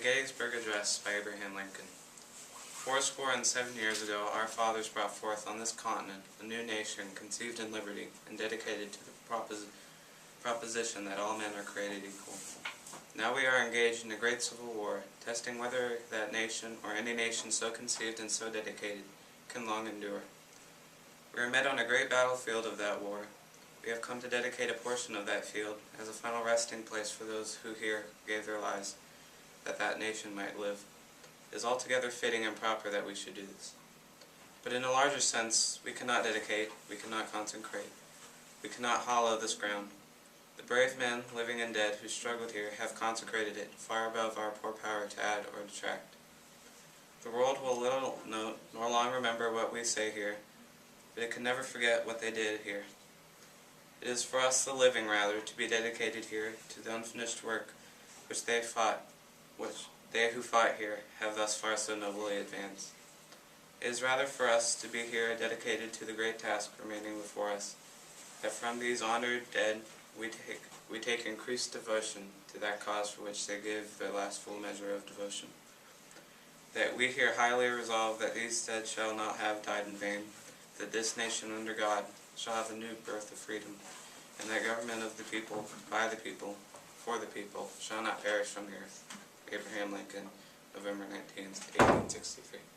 Gettysburg Address by Abraham Lincoln. 7 years ago, our fathers brought forth on this continent a new nation conceived in liberty and dedicated to the proposition that all men are created equal. Now we are engaged in a great civil war, testing whether that nation, or any nation so conceived and so dedicated, can long endure. We are met on a great battlefield of that war. We have come to dedicate a portion of that field as a final resting place for those who here gave their lives, that that nation might live. It is altogether fitting and proper that we should do this. But in a larger sense, we cannot dedicate, we cannot consecrate, we cannot hallow this ground. The brave men, living and dead, who struggled here, have consecrated it, far above our poor power to add or detract. The world will little note, nor long remember what we say here, but it can never forget what they did here. It is for us, the living, rather, to be dedicated here to the unfinished work which they who fought here have thus far so nobly advanced. It is rather for us to be here dedicated to the great task remaining before us, that from these honored dead we take increased devotion to that cause for which they gave their last full measure of devotion. That we here highly resolve that these dead shall not have died in vain, that this nation under God shall have a new birth of freedom, and that government of the people, by the people, for the people, shall not perish from the earth. Abraham Lincoln, November 19th, 1863.